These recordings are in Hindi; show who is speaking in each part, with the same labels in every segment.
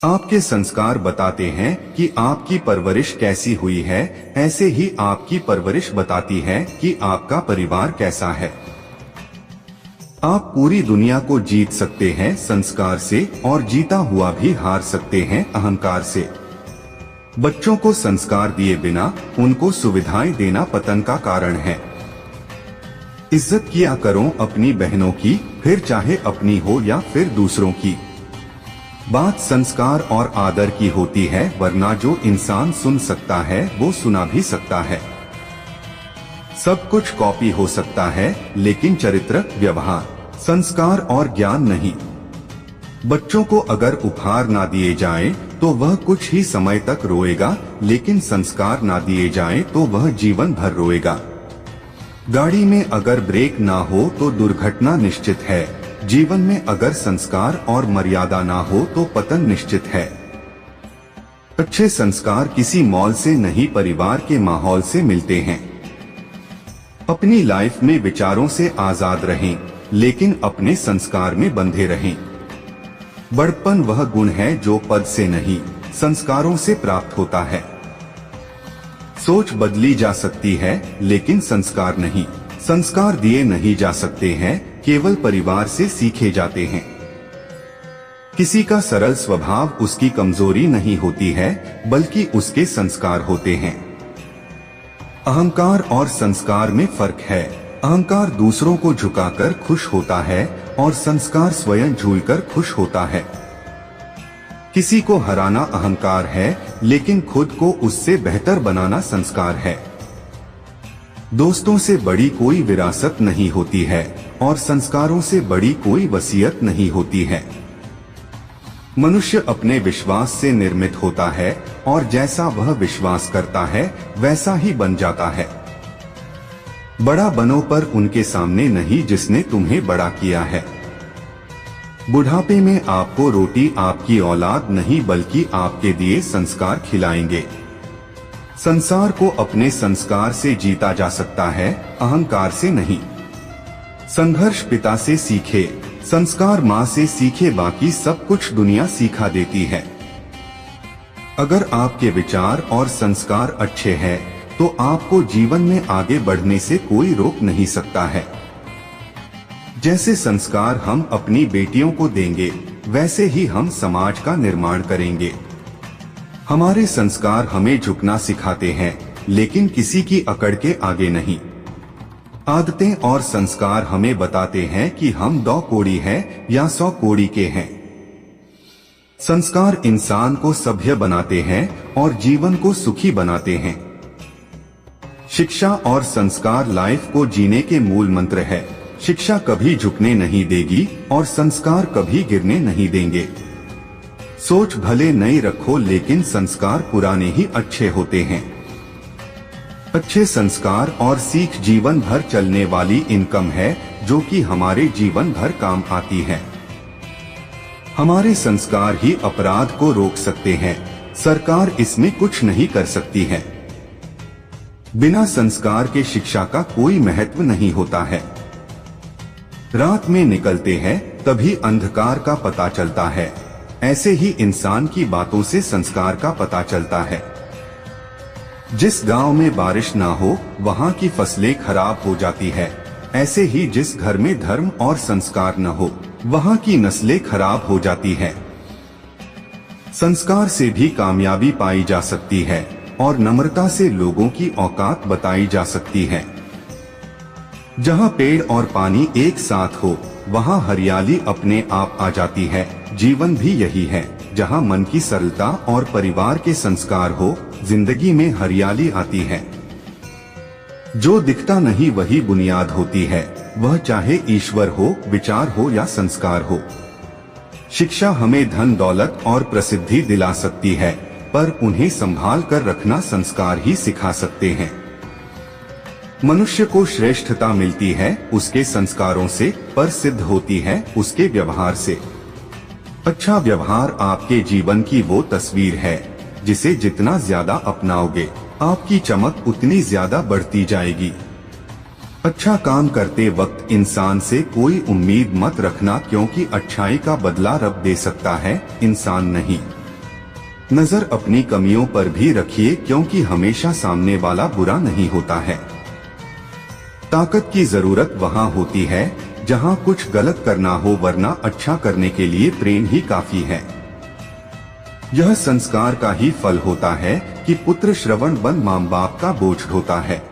Speaker 1: आपके संस्कार बताते हैं कि आपकी परवरिश कैसी हुई है, ऐसे ही आपकी परवरिश बताती है कि आपका परिवार कैसा है। आप पूरी दुनिया को जीत सकते हैं संस्कार से, और जीता हुआ भी हार सकते हैं अहंकार से। बच्चों को संस्कार दिए बिना उनको सुविधाएं देना पतन का कारण है। इज्जत किया करो अपनी बहनों की, फिर चाहे अपनी हो या फिर दूसरों की। बात संस्कार और आदर की होती है, वरना जो इंसान सुन सकता है वो सुना भी सकता है। सब कुछ कॉपी हो सकता है, लेकिन चरित्र, व्यवहार, संस्कार और ज्ञान नहीं। बच्चों को अगर उपहार ना दिए जाएं, तो वह कुछ ही समय तक रोएगा, लेकिन संस्कार ना दिए जाएं तो वह जीवन भर रोएगा। गाड़ी में अगर ब्रेक ना हो तो दुर्घटना निश्चित है। जीवन में अगर संस्कार और मर्यादा ना हो तो पतन निश्चित है। अच्छे संस्कार किसी मॉल से नहीं, परिवार के माहौल से मिलते हैं। अपनी लाइफ में विचारों से आजाद रहें, लेकिन अपने संस्कार में बंधे रहें। बड़प्पन वह गुण है जो पद से नहीं, संस्कारों से प्राप्त होता है। सोच बदली जा सकती है, लेकिन संस्कार नहीं। संस्कार दिए नहीं जा सकते हैं, केवल परिवार से सीखे जाते हैं। किसी का सरल स्वभाव उसकी कमजोरी नहीं होती है, बल्कि उसके संस्कार होते हैं। अहंकार और संस्कार में फर्क है। अहंकार दूसरों को झुकाकर खुश होता है, और संस्कार स्वयं झूलकर खुश होता है। किसी को हराना अहंकार है, लेकिन खुद को उससे बेहतर बनाना संस्कार है। दोस्तों से बड़ी कोई विरासत नहीं होती है, और संस्कारों से बड़ी कोई वसीयत नहीं होती है। मनुष्य अपने विश्वास से निर्मित होता है, और जैसा वह विश्वास करता है वैसा ही बन जाता है। बड़ा बनो, पर उनके सामने नहीं जिसने तुम्हें बड़ा किया है। बुढ़ापे में आपको रोटी आपकी औलाद नहीं, बल्कि आपके दिए संस्कार खिलाएंगे। संसार को अपने संस्कार से जीता जा सकता है, अहंकार से नहीं। संघर्ष पिता से सीखे, संस्कार माँ से सीखे, बाकी सब कुछ दुनिया सिखा देती है। अगर आपके विचार और संस्कार अच्छे हैं, तो आपको जीवन में आगे बढ़ने से कोई रोक नहीं सकता है। जैसे संस्कार हम अपनी बेटियों को देंगे, वैसे ही हम समाज का निर्माण करेंगे। हमारे संस्कार हमें झुकना सिखाते हैं, लेकिन किसी की अकड़ के आगे नहीं। आदतें और संस्कार हमें बताते हैं कि हम 2 कौड़ी हैं या 100 कौड़ी के हैं। संस्कार इंसान को सभ्य बनाते हैं और जीवन को सुखी बनाते हैं। शिक्षा और संस्कार लाइफ को जीने के मूल मंत्र है। शिक्षा कभी झुकने नहीं देगी, और संस्कार कभी गिरने नहीं देंगे। सोच भले नई रखो, लेकिन संस्कार पुराने ही अच्छे होते हैं। अच्छे संस्कार और सीख जीवन भर चलने वाली इनकम है, जो कि हमारे जीवन भर काम आती है। हमारे संस्कार ही अपराध को रोक सकते हैं, सरकार इसमें कुछ नहीं कर सकती है। बिना संस्कार के शिक्षा का कोई महत्व नहीं होता है। रात में निकलते हैं तभी अंधकार का पता चलता है, ऐसे ही इंसान की बातों से संस्कार का पता चलता है। जिस गांव में बारिश ना हो, वहां की फसलें खराब हो जाती है। ऐसे ही जिस घर में धर्म और संस्कार न हो, वहां की नस्लें खराब हो जाती है। संस्कार से भी कामयाबी पाई जा सकती है, और नम्रता से लोगों की औकात बताई जा सकती है। जहाँ पेड़ और पानी एक साथ हो, वहाँ हरियाली अपने आप आ जाती है। जीवन भी यही है, जहाँ मन की सरलता और परिवार के संस्कार हो, जिंदगी में हरियाली आती है। जो दिखता नहीं वही बुनियाद होती है, वह चाहे ईश्वर हो, विचार हो या संस्कार हो। शिक्षा हमें धन दौलत और प्रसिद्धि दिला सकती है, पर उन्हें संभाल कर रखना संस्कार ही सिखा सकते हैं। मनुष्य को श्रेष्ठता मिलती है उसके संस्कारों से, पर सिद्ध होती है उसके व्यवहार से। अच्छा व्यवहार आपके जीवन की वो तस्वीर है, जिसे जितना ज्यादा अपनाओगे, आपकी चमक उतनी ज्यादा बढ़ती जाएगी। अच्छा काम करते वक्त इंसान से कोई उम्मीद मत रखना, क्योंकि अच्छाई का बदला रब दे सकता है, इंसान नहीं। नजर अपनी कमियों पर भी रखिए, क्योंकि हमेशा सामने वाला बुरा नहीं होता है। ताकत की जरूरत वहाँ होती है जहाँ कुछ गलत करना हो, वरना अच्छा करने के लिए प्रेम ही काफी है। यह संस्कार का ही फल होता है कि पुत्र श्रवण बन माँ बाप का बोझ ढोता है।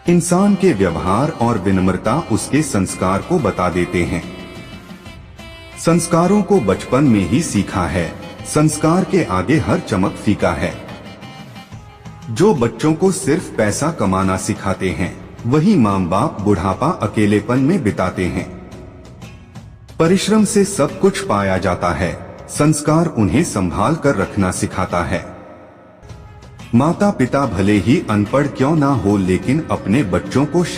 Speaker 1: इंसान के व्यवहार और विनम्रता उसके संस्कार को बता देते हैं। संस्कारों को बचपन में ही सीखा है, संस्कार के आगे हर चमक फीका है। जो बच्चों को सिर्फ पैसा कमाना सिखाते हैं, वही माँ बाप बुढ़ापा अकेलेपन में बिताते हैं। परिश्रम से सब कुछ पाया जाता है, संस्कार उन्हें संभाल कर रखना सिखाता है। माता पिता भले ही अनपढ़ क्यों ना हो, लेकिन अपने बच्चों को